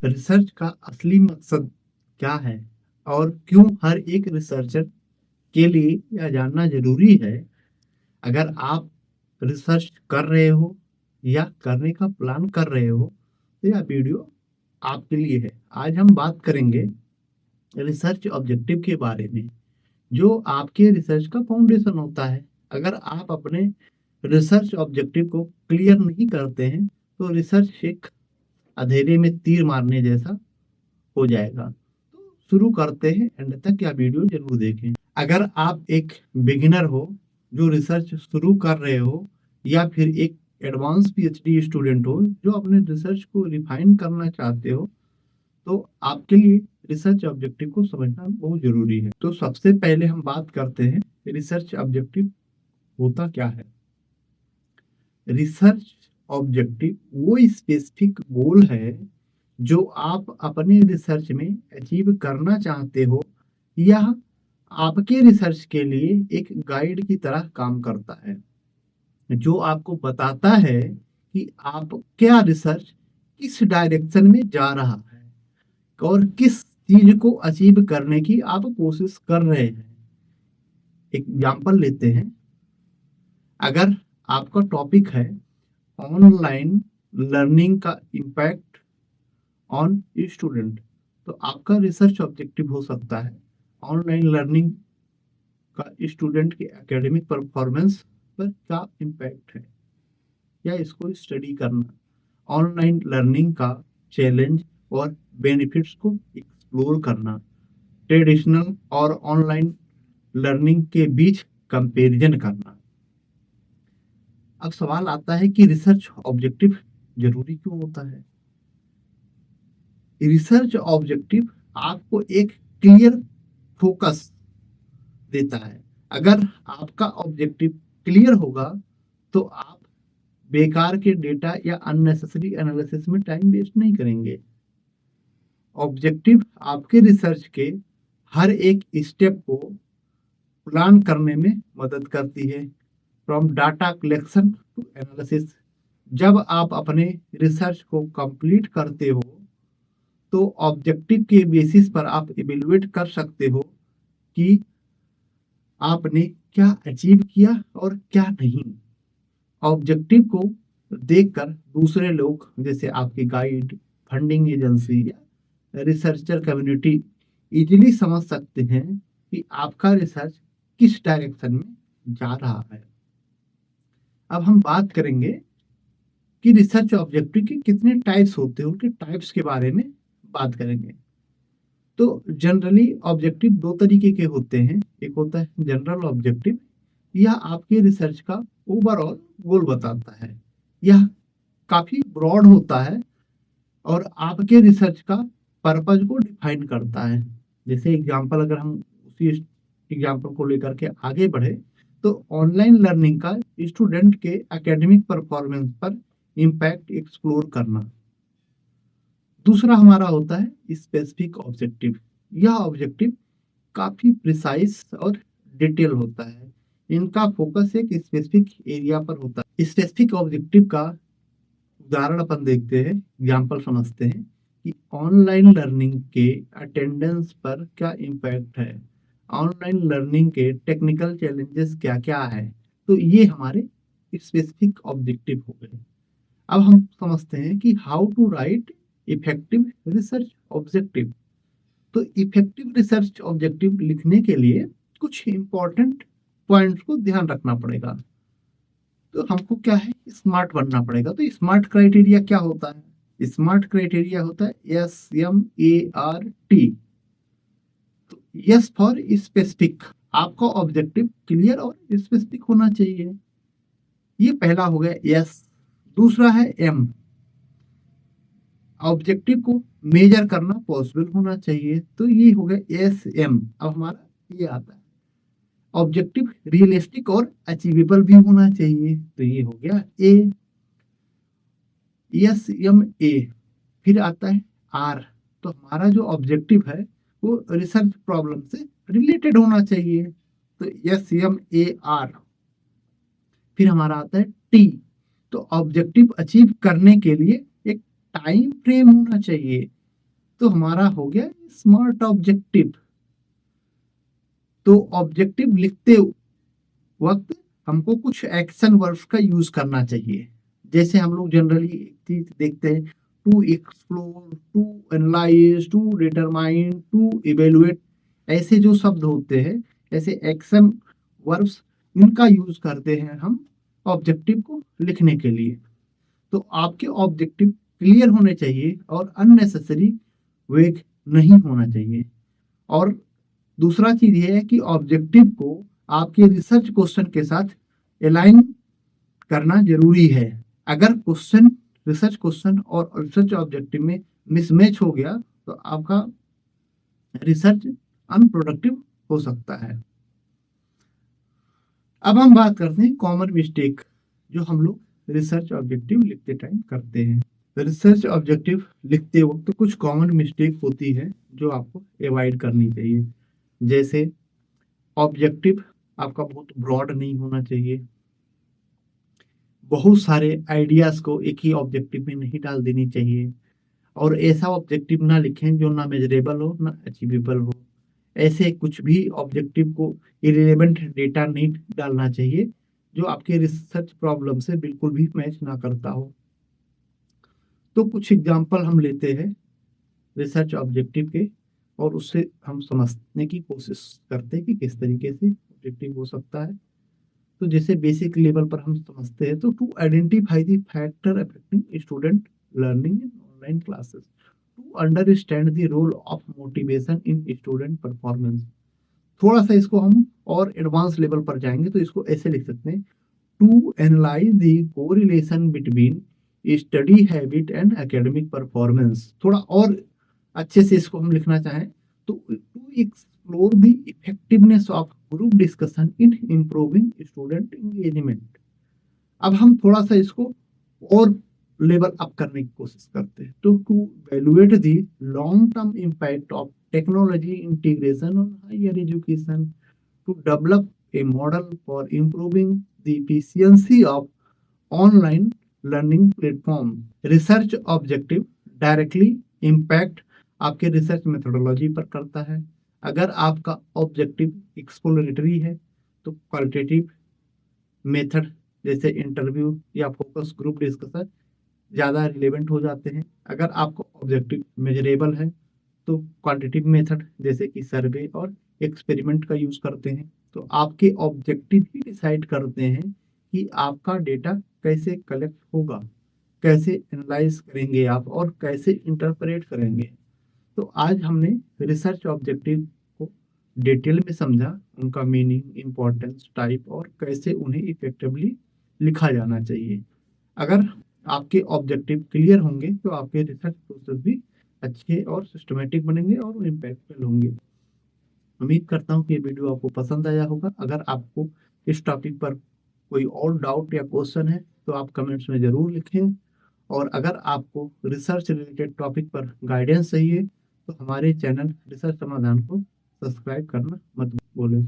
Research का असली मकसद क्या है और क्यों हर एक रिसर्चर के लिए यह जानना जरूरी है। अगर आप रिसर्च कर रहे हो या करने का प्लान कर रहे हो तो यह वीडियो आपके लिए है। आज हम बात करेंगे रिसर्च ऑब्जेक्टिव के बारे में, जो आपके रिसर्च का फाउंडेशन होता है। अगर आप अपने रिसर्च ऑब्जेक्टिव को क्लियर नहीं करते हैं तो रिसर्च एक अंधेरे में तीर मारने जैसा हो जाएगा। तो शुरू करते हैं, एंड तक यह वीडियो जरूर देखें। अगर आप एक बिगिनर हो जो रिसर्च शुरू कर रहे हो, या फिर एक एडवांस पीएचडी स्टूडेंट हो जो अपने रिसर्च को रिफाइन करना चाहते हो, तो आपके लिए रिसर्च ऑब्जेक्टिव को समझना बहुत जरूरी है। तो सबसे पहले हम बात करते हैं रिसर्च ऑब्जेक्टिव होता क्या है। रिसर्च ऑब्जेक्टिव वो स्पेसिफिक गोल है जो आप अपने रिसर्च में अचीव करना चाहते हो। यह आपके रिसर्च के लिए एक गाइड की तरह काम करता है, जो आपको बताता है कि आप क्या रिसर्च किस डायरेक्शन में जा रहा है और किस चीज को अचीव करने की आप कोशिश कर रहे हैं। एग्जाम्पल लेते हैं। अगर आपका टॉपिक है ऑनलाइन लर्निंग का इम्पैक्ट ऑन स्टूडेंट, तो आपका रिसर्च ऑब्जेक्टिव हो सकता है ऑनलाइन लर्निंग का स्टूडेंट के एकेडमिक परफॉर्मेंस पर क्या इम्पैक्ट है, या इसको स्टडी करना। ऑनलाइन लर्निंग का चैलेंज और बेनिफिट्स को एक्सप्लोर करना। ट्रेडिशनल और ऑनलाइन लर्निंग के बीच कंपैरिजन करना। अब सवाल आता है कि रिसर्च ऑब्जेक्टिव जरूरी क्यों होता है। रिसर्च ऑब्जेक्टिव आपको एक क्लियर फोकस देता है। अगर आपका ऑब्जेक्टिव क्लियर होगा तो आप बेकार के डेटा या अननेसेसरी एनालिसिस में टाइम वेस्ट नहीं करेंगे। ऑब्जेक्टिव आपके रिसर्च के हर एक स्टेप को प्लान करने में मदद करती है, from data collection to analysis. जब आप अपने रिसर्च को कंप्लीट करते हो तो ऑब्जेक्टिव के बेसिस पर आप इवेलुएट कर सकते हो कि आपने क्या अचीव किया और क्या नहीं। ऑब्जेक्टिव को देखकर दूसरे लोग, जैसे आपके गाइड, फंडिंग एजेंसी या रिसर्चर कम्युनिटी, इजीली समझ सकते हैं कि आपका रिसर्च किस डायरेक्शन में जा रहा है। अब हम बात करेंगे कि रिसर्च ऑब्जेक्टिव के कितने टाइप्स होते हैं, उनके टाइप्स के बारे में बात करेंगे। तो जनरली ऑब्जेक्टिव दो तरीके के होते हैं। एक होता है जनरल ऑब्जेक्टिव, यह आपके रिसर्च का ओवरऑल गोल बताता है। यह काफी ब्रॉड होता है और आपके रिसर्च का पर्पज को डिफाइन करता है। जैसे एग्जांपल, अगर हम उसी एग्जांपल को लेकर के आगे बढ़े, तो ऑनलाइन लर्निंग का स्टूडेंट के एकेडमिक परफॉर्मेंस पर इम्पैक्ट एक्सप्लोर करना। दूसरा हमारा होता है स्पेसिफिक ऑब्जेक्टिव। यह ऑब्जेक्टिव काफी प्रिसाइज और डिटेल होता है। इनका फोकस एक स्पेसिफिक एरिया पर होता है। स्पेसिफिक ऑब्जेक्टिव का उदाहरण अपन देखते हैं, एग्जाम्पल समझते हैं कि ऑनलाइन लर्निंग के अटेंडेंस पर क्या इम्पैक्ट है, ऑनलाइन लर्निंग के टेक्निकल चैलेंजेस क्या क्या है। तो ये हमारे स्पेसिफिक ऑब्जेक्टिव हो गए। अब हम समझते हैं कि how to write effective research objective. तो इफेक्टिव रिसर्च ऑब्जेक्टिव लिखने के लिए कुछ इंपॉर्टेंट पॉइंट्स को ध्यान रखना पड़ेगा। तो हमको क्या है, स्मार्ट बनना पड़ेगा। तो स्मार्ट क्राइटेरिया क्या होता है? स्मार्ट क्राइटेरिया होता है SMART। तो यस फॉर स्पेसिफिक, आपका ऑब्जेक्टिव क्लियर और स्पेसिफिक होना चाहिए। ये पहला हो गया यस। दूसरा है एम, ऑब्जेक्टिव को मेजर करना पॉसिबल होना चाहिए। तो ये हो गया SM। अब हमारा ये आता है ऑब्जेक्टिव रियलिस्टिक और अचीवेबल भी होना चाहिए। तो ये हो गया ए, SMA। फिर आता है R। तो हमारा जो ऑब्जेक्टिव है वो रिसर्च प्रॉब्लम से रिलेटेड होना चाहिए। तो SMAR। फिर हमारा आता है T। तो ऑब्जेक्टिव अचीव करने के लिए एक टाइम फ्रेम होना चाहिए। तो हमारा हो गया स्मार्ट ऑब्जेक्टिव। तो ऑब्जेक्टिव लिखते वक्त हमको कुछ एक्शन वर्ब्स का यूज करना चाहिए। जैसे हम लोग जनरली एक चीज देखते हैं, to explore, to analyse, to determine, to evaluate, ऐसे जो शब्द होते हैं, ऐसे एक्शन वर्ब्स, इनका यूज करते हैं हम ऑब्जेक्टिव को लिखने के लिए। तो आपके ऑब्जेक्टिव क्लियर होने चाहिए और अननेसेसरी वेग नहीं होना चाहिए। और दूसरा चीज ये है कि ऑब्जेक्टिव को आपके रिसर्च क्वेश्चन के साथ अलाइन करना जरूरी है। अगर क्वेश्चन, रिसर्च क्वेश्चन और रिसर्च ऑब्जेक्टिव में मिसमैच हो गया तो आपका रिसर्च अनप्रोडक्टिव हो सकता है। अब हम बात करते हैं कॉमन मिस्टेक जो हम लोग रिसर्च ऑब्जेक्टिव लिखते टाइम करते हैं। रिसर्च ऑब्जेक्टिव लिखते वक्त कुछ कॉमन मिस्टेक होती है जो आपको अवॉइड करनी चाहिए। जैसे ऑब्जेक्टिव आपका बहुत ब्रॉड नहीं होना चाहिए, बहुत सारे आइडियाज को एक ही ऑब्जेक्टिव में नहीं डाल देनी चाहिए, और ऐसा ऑब्जेक्टिव ना लिखें जो ना मेजरेबल हो ना अचीवेबल हो। ऐसे कुछ भी ऑब्जेक्टिव को इरेलेवेंट डेटा नहीं डालना चाहिए जो आपके रिसर्च प्रॉब्लम से बिल्कुल भी मैच ना करता हो। तो कुछ एग्जांपल हम लेते हैं रिसर्च ऑब्जेक्टिव के और उससे हम समझने की कोशिश करते हैं कि किस तरीके से ऑब्जेक्टिव हो सकता है। तो जैसे बेसिक लेवल पर हम समझते हैं, तो to identify the factor affecting student learning in online classes, to understand the role of motivation in student performance. थोड़ा सा इसको हम और एडवांस लेवल पर जाएंगे तो इसको ऐसे लिख सकते हैं, to analyse the correlation between study habit and academic performance. थोड़ा और अच्छे से इसको हम लिखना चाहें तो to explore the effectiveness of group discussion in improving student engagement. अब हम थोड़ा सा इसको और लेवल अप करने की कोशिश करते हैं, तो to evaluate the long term impact of technology integration on higher education, to develop a model for improving the efficiency of online learning platform. Research objective directly impact आपके रिसर्च मेथोडोलॉजी पर करता है। अगर आपका ऑब्जेक्टिव एक्सप्लोरेटरी है तो qualitative method जैसे interview या फोकस ग्रुप डिस्कशन ज़्यादा रिलेवेंट हो जाते हैं। अगर आपका ऑब्जेक्टिव मेजरेबल है तो क्वांटिटेटिव मेथड जैसे कि सर्वे और एक्सपेरिमेंट का यूज करते हैं। तो आपके ऑब्जेक्टिव ही डिसाइड करते हैं कि आपका डेटा कैसे कलेक्ट होगा, कैसे एनालाइज करेंगे आप और कैसे इंटरप्रेट करेंगे। तो आज हमने रिसर्च ऑब्जेक्टिव को डिटेल में समझा, उनका मीनिंग, इंपॉर्टेंस, टाइप और कैसे उन्हें इफेक्टिवली लिखा जाना चाहिए। अगर आपके ऑब्जेक्टिव क्लियर होंगे तो आपके रिसर्च प्रोसेस भी अच्छे और सिस्टमेटिक बनेंगे और इम्पैक्टफुल होंगे। उम्मीद करता हूँ कि ये वीडियो आपको पसंद आया होगा। अगर आपको इस टॉपिक पर कोई और डाउट या क्वेश्चन है तो आप कमेंट्स में ज़रूर लिखें, और अगर आपको रिसर्च रिलेटेड टॉपिक पर गाइडेंस चाहिए तो हमारे चैनल रिसर्च समाधान को सब्सक्राइब करना मत भूलें।